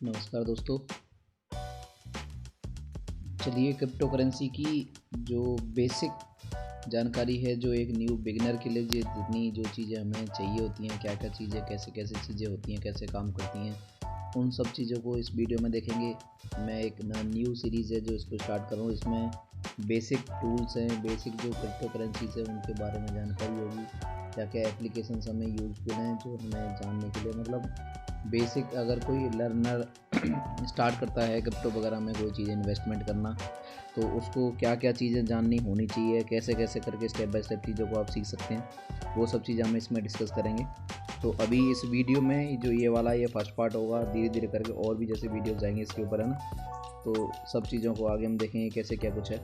नमस्कार दोस्तों। चलिए क्रिप्टो करेंसी की जो बेसिक जानकारी है, जो एक न्यू बिगिनर के लिए जितनी जो चीज़ें हमें चाहिए होती हैं, क्या क्या चीज़ें कैसे कैसे चीज़ें होती हैं, कैसे काम करती हैं, उन सब चीज़ों को इस वीडियो में देखेंगे। मैं एक न्यू सीरीज़ है जो इसको स्टार्ट कर रहा हूँ। इसमें बेसिक टूल्स हैं, बेसिक जो क्रिप्टो करेंसीज है उनके बारे में जानकारी होगी। क्या क्या एप्लीकेशंस हमें यूज़फुल हैं जो हमें जानने के लिए, मतलब बेसिक अगर कोई लर्नर स्टार्ट करता है क्रिप्टो वगैरह में कोई चीज़ इन्वेस्टमेंट करना, तो उसको क्या क्या चीज़ें जाननी होनी चाहिए, कैसे कैसे करके स्टेप बाय स्टेप चीज़ों को आप सीख सकते हैं, वो सब चीज़ें हम इसमें डिस्कस करेंगे। तो अभी इस वीडियो में जो ये फर्स्ट पार्ट होगा, धीरे धीरे करके और भी जैसे वीडियोज़ आएंगे इसके ऊपर, है ना। तो सब चीज़ों को आगे हम देखेंगे कैसे क्या कुछ है,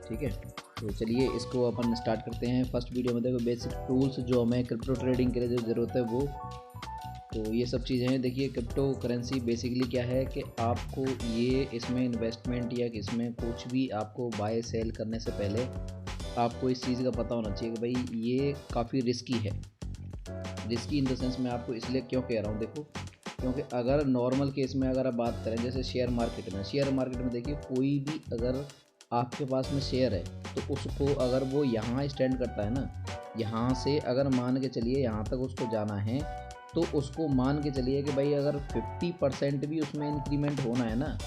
ठीक है। तो चलिए इसको अपन स्टार्ट करते हैं। फर्स्ट वीडियो में देखो बेसिक टूल्स जो हमें क्रिप्टो ट्रेडिंग के लिए जो ज़रूरत है वो, तो ये सब चीज़ें हैं। देखिए क्रिप्टो करेंसी बेसिकली क्या है कि आपको ये इसमें इन्वेस्टमेंट या इसमें कुछ भी आपको बाय सेल करने से पहले आपको इस चीज़ का पता होना चाहिए कि भाई ये काफ़ी रिस्की है। रिस्की इन द सेंस मैं आपको इसलिए क्यों कह रहा हूँ, देखो, क्योंकि अगर नॉर्मल केस में अगर आप बात करें जैसे शेयर मार्केट में देखिए कोई भी अगर आपके पास में शेयर है तो उसको अगर वो यहाँ स्टैंड करता है ना, यहाँ से अगर मान के चलिए यहाँ तक उसको जाना है, तो उसको मान के चलिए कि भाई अगर 50% भी उसमें इंक्रीमेंट होना है ना,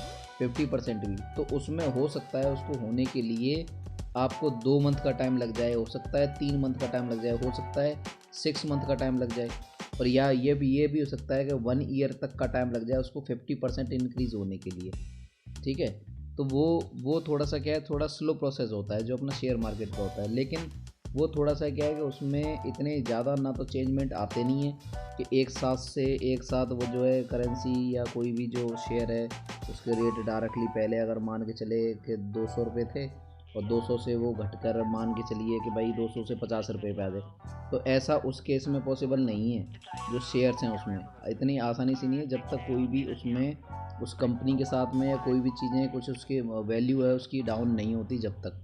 50% भी, तो उसमें हो सकता है उसको होने के लिए आपको 2 मंथ का टाइम लग जाए, हो सकता है 3 मंथ का टाइम लग जाए, हो सकता है 6 मंथ का टाइम लग जाए, और या ये भी हो सकता है कि 1 ईयर तक का टाइम लग जाए उसको 50% इंक्रीज़ होने के लिए, ठीक है। तो वो थोड़ा सा क्या है, थोड़ा स्लो प्रोसेस होता है जो अपना शेयर मार्केट का होता है, लेकिन वो थोड़ा सा क्या है कि उसमें इतने ज़्यादा ना तो चेंजमेंट आते नहीं है कि एक साथ वो जो है करेंसी या कोई भी जो शेयर है उसके रेट डायरेक्टली पहले अगर मान के चले कि 200 रुपये थे और 200 से वो घटकर मान के चलिए कि भाई 200 से 50 रुपये पे आ जाए, तो ऐसा उस केस में पॉसिबल नहीं है। जो शेयर्स हैं उसमें इतनी आसानी से नहीं है, जब तक कोई भी उसमें उस कंपनी के साथ में या कोई भी चीज़ें कुछ उसकी वैल्यू है उसकी डाउन नहीं होती, जब तक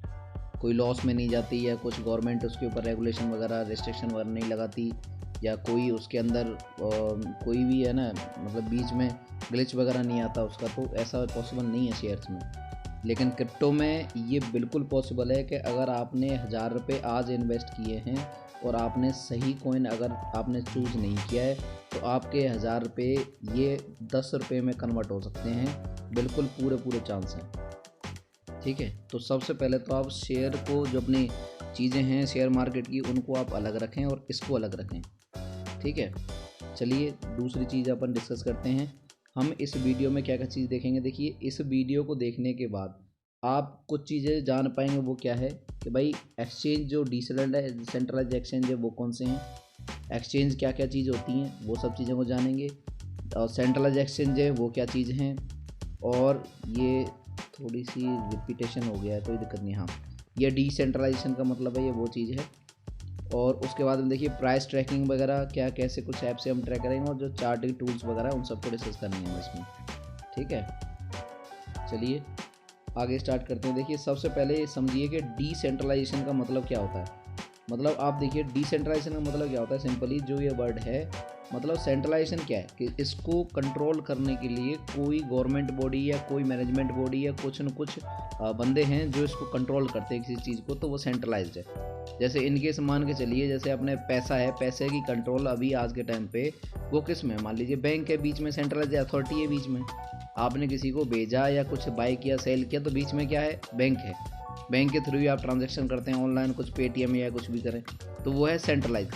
कोई लॉस में नहीं जाती या कुछ गवर्नमेंट उसके ऊपर रेगुलेशन वगैरह रिस्ट्रिक्शन वगैरह नहीं लगाती, या कोई उसके अंदर कोई भी है ना, मतलब बीच में ग्लिच वगैरह नहीं आता उसका, तो ऐसा पॉसिबल नहीं है शेयर्स में। लेकिन क्रिप्टो में ये बिल्कुल पॉसिबल है कि अगर आपने 1000 रुपये आज इन्वेस्ट किए हैं और आपने सही कॉइन अगर आपने चूज़ नहीं किया है, तो आपके 1000 रुपये ये 10 रुपये में कन्वर्ट हो सकते हैं, बिल्कुल पूरे चांस हैं, ठीक है। तो सबसे पहले तो आप शेयर को, जो अपनी चीज़ें हैं शेयर मार्केट की, उनको आप अलग रखें और इसको अलग रखें, ठीक है। चलिए दूसरी चीज़ अपन डिस्कस करते हैं। हम इस वीडियो में क्या क्या चीज़ देखेंगे, देखिए इस वीडियो को देखने के बाद आप कुछ चीज़ें जान पाएंगे। वो क्या है कि भाई एक्सचेंज जो डिसेंट्रलाइज एक्सचेंज है वो कौन से हैं, एक्सचेंज क्या क्या चीज़ होती हैं, वो सब चीज़ों को जानेंगे। और सेंट्रलाइज एक्सचेंज है वो क्या चीज़ हैं, और ये थोड़ी सी रिपीटेशन हो गया है, कोई दिक्कत नहीं। हाँ, ये डिसेंट्रलाइजेशन का मतलब है, ये वो चीज़ है। और उसके बाद में देखिए प्राइस ट्रैकिंग वगैरह क्या कैसे कुछ ऐप से हम ट्रैक करेंगे, और जो चार्टिंग टूल्स वगैरह उन सबको डिस्कस करनी है इसमें, ठीक है। चलिए आगे स्टार्ट करते हैं। देखिए सबसे पहले समझिए कि डिसेंट्रलाइजेशन का मतलब क्या होता है। मतलब आप देखिए डिसेंट्रलाइजेशन का मतलब क्या होता है, सिंपली जो ये वर्ड है, मतलब सेंट्रलाइजेशन क्या है कि इसको कंट्रोल करने के लिए कोई गवर्नमेंट बॉडी या कोई मैनेजमेंट बॉडी या कुछ न कुछ बंदे हैं जो इसको कंट्रोल करते हैं किसी चीज़ को, तो वो सेंट्रलाइज्ड है। जैसे इनकेस मान के चलिए जैसे अपने पैसा है, पैसे की कंट्रोल अभी आज के टाइम पे वो किस में, मान लीजिए बैंक के बीच में सेंट्रलाइज अथॉरिटी है बीच में, आपने किसी को भेजा या कुछ बाई किया सेल किया तो बीच में क्या है, बैंक है। बैंक के थ्रू ही आप ट्रांजैक्शन करते हैं ऑनलाइन, कुछ पेटीएम या कुछ भी करें, तो वो है सेंट्रलाइज।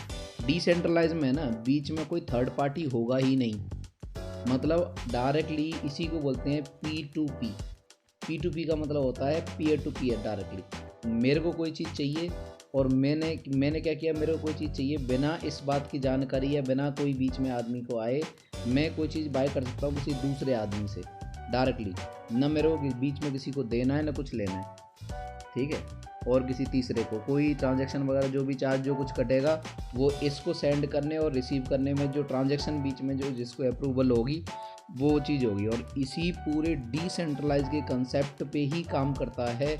डिसेंट्रलाइज में ना बीच में कोई थर्ड पार्टी होगा ही नहीं, मतलब डायरेक्टली इसी को बोलते हैं P2P। P2P का मतलब होता है पीयर टू पीयर, डायरेक्टली मेरे को कोई चीज़ चाहिए और मैंने क्या किया, मेरे को कोई चीज़ चाहिए, बिना इस बात की जानकारी या बिना कोई बीच में आदमी को आए मैं कोई चीज़ बाय कर सकता हूँ किसी दूसरे आदमी से डायरेक्टली, ना मेरे को बीच में किसी को देना है ना कुछ लेना है, ठीक है। और किसी तीसरे को कोई ट्रांजैक्शन वगैरह जो भी चार्ज जो कुछ कटेगा वो इसको सेंड करने और रिसीव करने में जो ट्रांजैक्शन बीच में जो जिसको अप्रूवल होगी वो चीज़ होगी। और इसी पूरे डिसेंट्रलाइज के कंसेप्ट पे ही काम करता है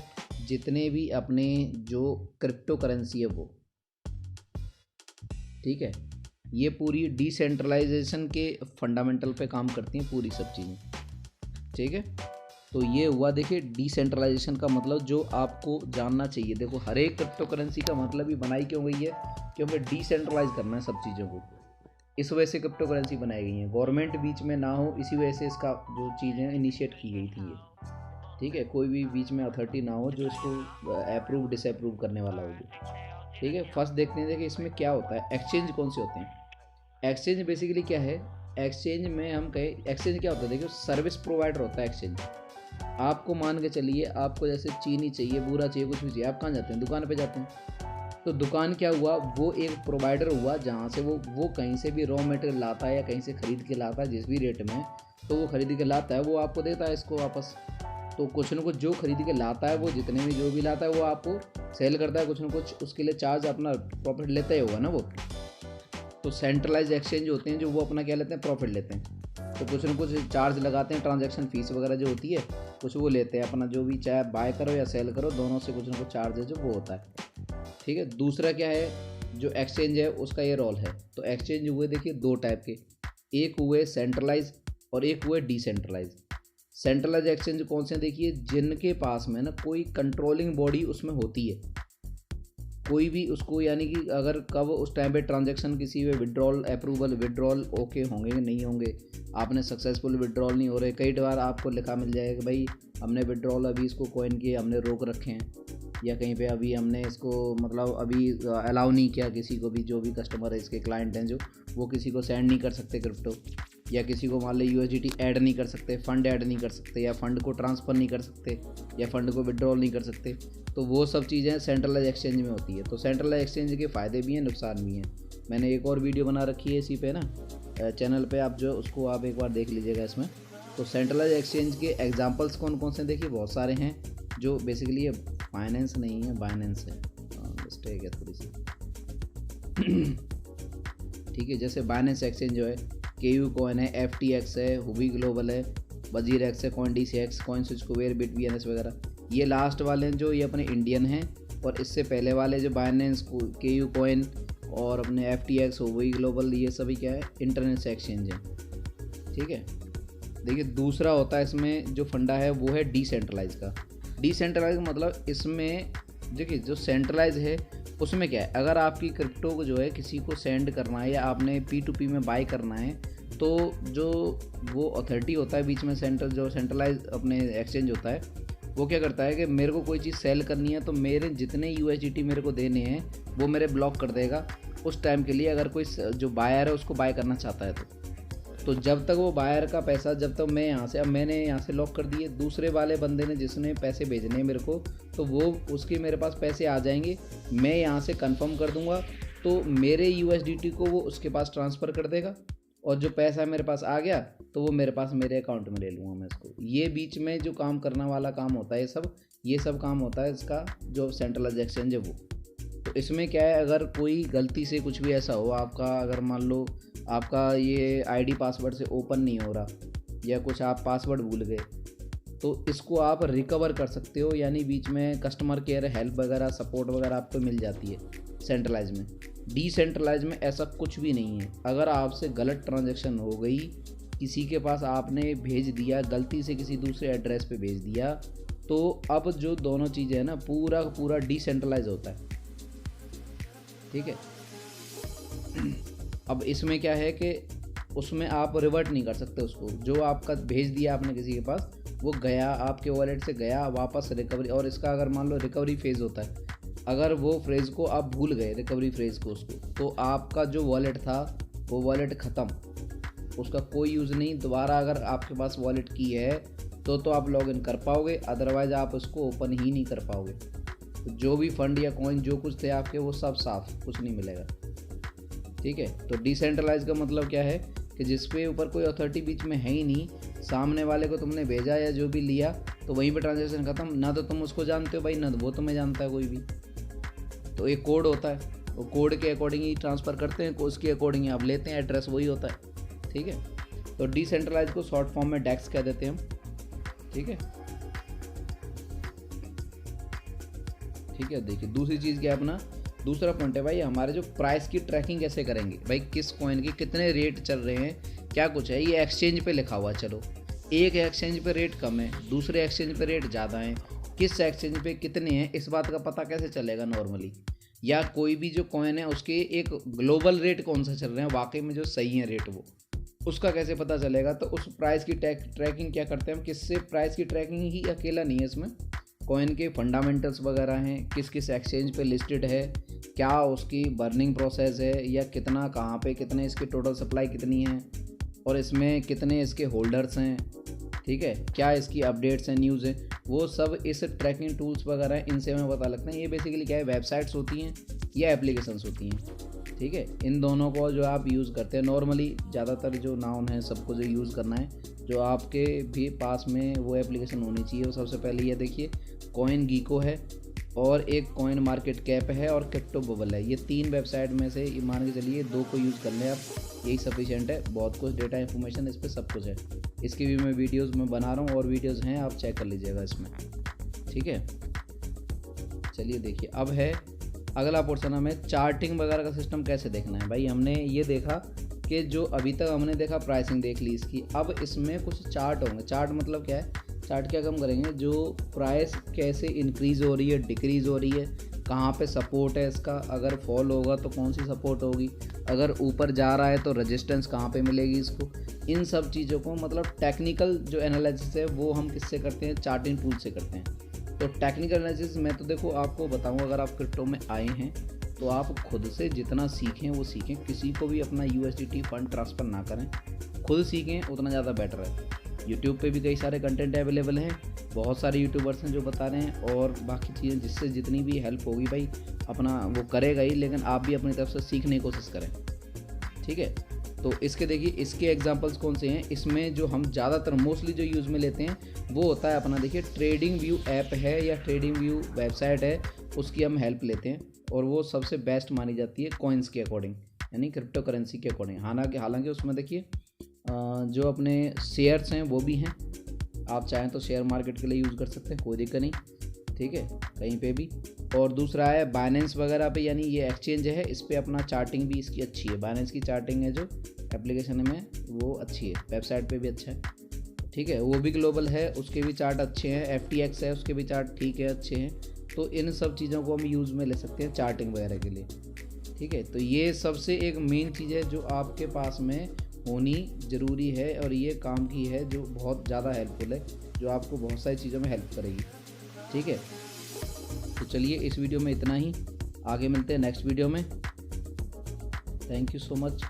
जितने भी अपने जो क्रिप्टो करेंसी है वो, ठीक है। ये पूरी डिसेंट्रलाइजेशन के फंडामेंटल पे काम करती हैं पूरी सब चीज़ें, ठीक है। तो ये हुआ देखिए डिसेंट्रलाइजेशन का मतलब जो आपको जानना चाहिए। देखो हर एक क्रिप्टो करेंसी का मतलब ही बनाई क्यों गई है, क्योंकि डिसेंट्रलाइज करना है सब चीज़ों को। इस वजह से क्रिप्टो करेंसी बनाई गई है, गवर्नमेंट बीच में ना हो, इसी वजह से इसका जो चीज़ें इनिशिएट की गई थी ये, ठीक है। कोई भी बीच में अथॉरिटी ना हो जो इसको अप्रूव डिसअप्रूव करने वाला होगी, ठीक है। फर्स्ट देखते हैं कि इसमें क्या होता है, एक्सचेंज कौन से होते हैं। एक्सचेंज बेसिकली क्या है, एक्सचेंज में हम कहें एक्सचेंज क्या होता है, देखिए सर्विस प्रोवाइडर होता है एक्सचेंज। आपको मान के चलिए आपको जैसे चीनी चाहिए, बूरा चाहिए, कुछ भी चाहिए, आप कहाँ जाते हैं, दुकान पे जाते हैं। तो दुकान क्या हुआ, वो एक प्रोवाइडर हुआ जहाँ से वो कहीं से भी रॉ मटेरियल लाता है या कहीं से ख़रीद के लाता है जिस भी रेट में, तो वो ख़रीद के लाता है, वो आपको देता है इसको वापस। तो कुछ न कुछ जो खरीद के लाता है वो जितने भी जो भी लाता है वो आपको सेल करता है, कुछ न कुछ उसके लिए चार्ज अपना प्रॉफिट लेता ही होगा ना वो। तो सेंट्रलाइज एक्सचेंज होते हैं जो वो अपना क्या लेते हैं, प्रॉफिट लेते हैं। तो कुछ न कुछ चार्ज लगाते हैं, ट्रांजैक्शन फीस वगैरह जो होती है कुछ वो लेते हैं अपना, जो भी चाहे बाय करो या सेल करो दोनों से कुछ न कुछ चार्ज है जो वो होता है, ठीक है। दूसरा क्या है, जो एक्सचेंज है उसका ये रोल है। तो एक्सचेंज हुए देखिए दो टाइप के, एक हुए सेंट्रलाइज और एक हुए डिसेंट्रलाइज। सेंट्रलाइज एक्सचेंज कौन से हैं, देखिए जिनके पास में ना कोई कंट्रोलिंग बॉडी उसमें होती है, कोई भी उसको यानी कि अगर कब उस टाइम पे ट्रांजैक्शन किसी पे विड्रॉल अप्रूवल विड्रॉल ओके होंगे कि नहीं होंगे, आपने सक्सेसफुल विड्रॉल नहीं हो रहे, कई बार आपको लिखा मिल जाएगा भाई हमने विड्रॉल अभी इसको कॉइन किए हमने रोक रखे हैं, या कहीं पे अभी हमने इसको मतलब अभी अलाउ नहीं किया किसी को भी, जो भी कस्टमर है इसके क्लाइंट हैं जो वो किसी को सेंड नहीं कर सकते क्रिप्टो, या किसी को मान लो USDT ऐड नहीं कर सकते, फ़ंड ऐड नहीं कर सकते, या फ़ंड को ट्रांसफ़र नहीं कर सकते, या फ़ंड को विड्रॉल नहीं कर सकते। तो वो सब चीज़ें सेंट्रलाइज एक्सचेंज में होती है। तो सेंट्रलाइज एक्सचेंज के फ़ायदे भी हैं नुकसान भी हैं। मैंने एक और वीडियो बना रखी है इसी पे ना चैनल पे, आप जो उसको आप एक बार देख लीजिएगा इसमें। तो सेंट्रलाइज एक्सचेंज के एग्जांपल्स कौन कौन से देखिए बहुत सारे हैं, जो बेसिकली ये फाइनेंस नहीं है बाइनेंस है, मिस्टेक है थोड़ी सी, ठीक है। जैसे बाइनेंस एक्सचेंज जो है KU कॉइन है, FTX है, हुबी ग्लोबल है, वजीर एक्स है, CoinDCX, CoinSwitch, कुबेर, BitBNS वगैरह। ये लास्ट वाले जो ये अपने इंडियन हैं, और इससे पहले वाले जो बाइनेंस KU कॉइन और अपने FTX हुबी ग्लोबल ये सभी क्या है इंटरनेशनल एक्सचेंज है, ठीक है। देखिए दूसरा होता है इसमें जो फंडा है वो है डिसेंट्रलाइज का। डिसेंट्रलाइज मतलब इसमें देखिए जो सेंट्रलाइज है उसमें क्या है, अगर आपकी क्रिप्टो को जो है किसी को सेंड करना है या आपने P2P में बाय करना है, तो जो वो अथॉरिटी होता है बीच में जो सेंट्रलाइज अपने एक्सचेंज होता है, वो क्या करता है कि मेरे को कोई चीज़ सेल करनी है तो मेरे जितने USDT मेरे को देने हैं वो मेरे ब्लॉक कर देगा उस टाइम के लिए, अगर कोई जो बायर है उसको बाय करना चाहता है तो जब तक वो बायर का पैसा, जब तक मैं यहाँ से, अब मैंने यहाँ से लॉक कर दिए, दूसरे वाले बंदे ने जिसने पैसे भेजने हैं मेरे को, तो वो उसके मेरे पास पैसे आ जाएंगे, मैं यहाँ से कंफर्म कर दूँगा तो मेरे USDT को वो उसके पास ट्रांसफ़र कर देगा, और जो पैसा मेरे पास आ गया तो वो मेरे पास मेरे अकाउंट में ले लूँगा मैं इसको। ये बीच में जो काम करने वाला काम होता है ये सब काम होता है इसका जो सेंट्रलाइज एक्सचेंज है वो। तो इसमें क्या है, अगर कोई गलती से कुछ भी ऐसा हो आपका, अगर मान लो आपका ये ID पासवर्ड से ओपन नहीं हो रहा या कुछ आप पासवर्ड भूल गए, तो इसको आप रिकवर कर सकते हो, यानी बीच में कस्टमर केयर हेल्प वगैरह सपोर्ट वगैरह आपको मिल जाती है सेंट्रलाइज में। डिसेंट्रलाइज में ऐसा कुछ भी नहीं है। अगर आपसे गलत ट्रांजैक्शन हो गई, किसी के पास आपने भेज दिया गलती से, किसी दूसरे एड्रेस पे भेज दिया, तो अब जो दोनों चीज़ें हैं ना पूरा डिसेंट्रलाइज होता है, ठीक है। अब इसमें क्या है कि उसमें आप रिवर्ट नहीं कर सकते उसको, जो आपका भेज दिया आपने किसी के पास वो गया आपके वॉलेट से गया वापस रिकवरी, और इसका अगर मान लो रिकवरी फेज़ होता है, अगर वो फ्रेज़ को आप भूल गए रिकवरी फ्रेज़ को उसको, तो आपका जो वॉलेट था वो वॉलेट ख़त्म, उसका कोई यूज़ नहीं। दोबारा अगर आपके पास वॉलेट की है तो आप लॉगिन कर पाओगे, अदरवाइज़ आप उसको ओपन ही नहीं कर पाओगे। तो जो भी फंड या कॉइन जो कुछ थे आपके वो सब साफ, कुछ नहीं मिलेगा, ठीक है। तो डिसेंट्रलाइज का मतलब क्या है कि जिस पे ऊपर कोई अथॉरिटी बीच में है ही नहीं, सामने वाले को तुमने भेजा या जो भी लिया तो वहीं पे ट्रांजैक्शन खत्म, ना तो तुम उसको जानते हो भाई, ना वो तुम्हें जानता है कोई भी। तो एक कोड होता है, वो कोड के अकॉर्डिंग ही ट्रांसफ़र करते हैं, उसके अकॉर्डिंग ही आप लेते हैं, एड्रेस वही होता है, ठीक है। तो डिसेंट्रलाइज को शॉर्ट फॉर्म में डेक्स कह देते हैं हम, ठीक है। ठीक है, देखिए दूसरी चीज़ क्या है अपना दूसरा पॉइंट है भाई हमारे जो प्राइस की ट्रैकिंग कैसे करेंगे, भाई किस कॉइन के कितने रेट चल रहे हैं, क्या कुछ है। ये एक्सचेंज पे लिखा हुआ, चलो एक एक्सचेंज पे रेट कम है, दूसरे एक्सचेंज पे रेट ज़्यादा है, किस एक्सचेंज पे कितने हैं इस बात का पता कैसे चलेगा नॉर्मली। या कोई भी जो कॉइन है उसके एक ग्लोबल रेट कौन सा चल रहे हैं वाकई में जो सही है रेट, वो उसका कैसे पता चलेगा। तो उस प्राइस की ट्रैकिंग क्या करते हैं हम, किससे, प्राइस की ट्रैकिंग ही अकेला नहीं है इसमें, कॉइन के फंडामेंटल्स वगैरह हैं, किस किस एक्सचेंज पे लिस्टेड है, क्या उसकी बर्निंग प्रोसेस है, या कितना कहाँ पे कितने इसकी टोटल सप्लाई कितनी है, और इसमें कितने इसके होल्डर्स हैं, ठीक है, क्या इसकी अपडेट्स हैं, न्यूज़ है, वो सब इस ट्रैकिंग टूल्स वगैरह इनसे हमें पता लगता है। ये बेसिकली क्या है, वेबसाइट्स होती हैं या एप्लीकेशंस होती हैं, ठीक है। इन दोनों को जो आप यूज़ करते हैं नॉर्मली, ज़्यादातर जो नाउन है सबको जो यूज़ करना है, जो आपके भी पास में वो एप्लीकेशन होनी चाहिए। वो सबसे पहले ये देखिए कॉइन गीको है, और एक कॉइन मार्केट कैप है, और क्रिप्टो बबल है। ये 3 वेबसाइट में से मान के चलिए 2 को यूज़ कर लें आप, यही सफिशिएंट है। बहुत कुछ डेटा इन्फॉर्मेशन इस पर सब कुछ है, इसकी भी मैं वीडियोस में बना रहा हूँ, और वीडियोस हैं आप चेक कर लीजिएगा इसमें, ठीक है। चलिए देखिए अब है अगला पोर्शन, हमें चार्टिंग वगैरह का सिस्टम कैसे देखना है। भाई हमने ये देखा कि जो अभी तक हमने देखा प्राइसिंग देख ली इसकी, अब इसमें कुछ चार्ट होंगे। चार्ट मतलब क्या है, चार्ट क्या कम करेंगे, जो प्राइस कैसे इंक्रीज़ हो रही है, डिक्रीज़ हो रही है, कहाँ पे सपोर्ट है इसका, अगर फॉल होगा तो कौन सी सपोर्ट होगी, अगर ऊपर जा रहा है तो रेजिस्टेंस कहाँ पे मिलेगी इसको। इन सब चीज़ों को मतलब टेक्निकल जो एनालिसिस है वो हम किससे करते हैं, चार्टिंग टूल से करते हैं। तो टेक्निकल एनालिसिस मैं तो देखो आपको बताऊँ, अगर आप क्रिप्टो में आए हैं तो आप खुद से जितना सीखें वो सीखें, किसी को भी अपना USDT फंड ट्रांसफ़र ना करें, खुद सीखें उतना ज़्यादा बेटर है। यूट्यूब पे भी कई सारे कंटेंट अवेलेबल हैं, बहुत सारे यूट्यूबर्स हैं जो बता रहे हैं, और बाकी चीज़ें जिससे जितनी भी हेल्प होगी भाई अपना वो करेगा ही, लेकिन आप भी अपनी तरफ से सीखने की कोशिश करें, ठीक है। तो इसके देखिए इसके एग्जांपल्स कौन से हैं, इसमें जो हम ज़्यादातर मोस्टली जो यूज़ में लेते हैं वो होता है अपना, देखिए ट्रेडिंग व्यू ऐप है या ट्रेडिंग व्यू वेबसाइट है, उसकी हम हेल्प लेते हैं, और वो सबसे बेस्ट मानी जाती है कॉइन्स के अकॉर्डिंग, यानी क्रिप्टो करेंसी के अकॉर्डिंग। हालांकि उसमें देखिए जो अपने शेयर्स हैं वो भी हैं, आप चाहें तो शेयर मार्केट के लिए यूज़ कर सकते हैं, कोई दिक्कत नहीं, ठीक है, कहीं पे भी। और दूसरा है बाइनेंस वगैरह पे, यानी ये एक्सचेंज है, इस पर अपना चार्टिंग भी इसकी अच्छी है। बाइनेंस की चार्टिंग है जो एप्लीकेशन में वो अच्छी है, वेबसाइट पे भी अच्छा है, ठीक है, वो भी ग्लोबल है, उसके भी चार्ट अच्छे हैं। FTX है, उसके भी चार्ट ठीक है, अच्छे हैं। तो इन सब चीज़ों को हम यूज़ में ले सकते हैं चार्टिंग वगैरह के लिए, ठीक है। तो ये सबसे एक मेन चीज़ है जो आपके पास में होनी ज़रूरी है, और ये काम की है जो बहुत ज़्यादा हेल्पफुल है, जो आपको बहुत सारी चीज़ों में हेल्प करेगी, ठीक है। तो चलिए इस वीडियो में इतना ही, आगे मिलते हैं नेक्स्ट वीडियो में। Thank you so much.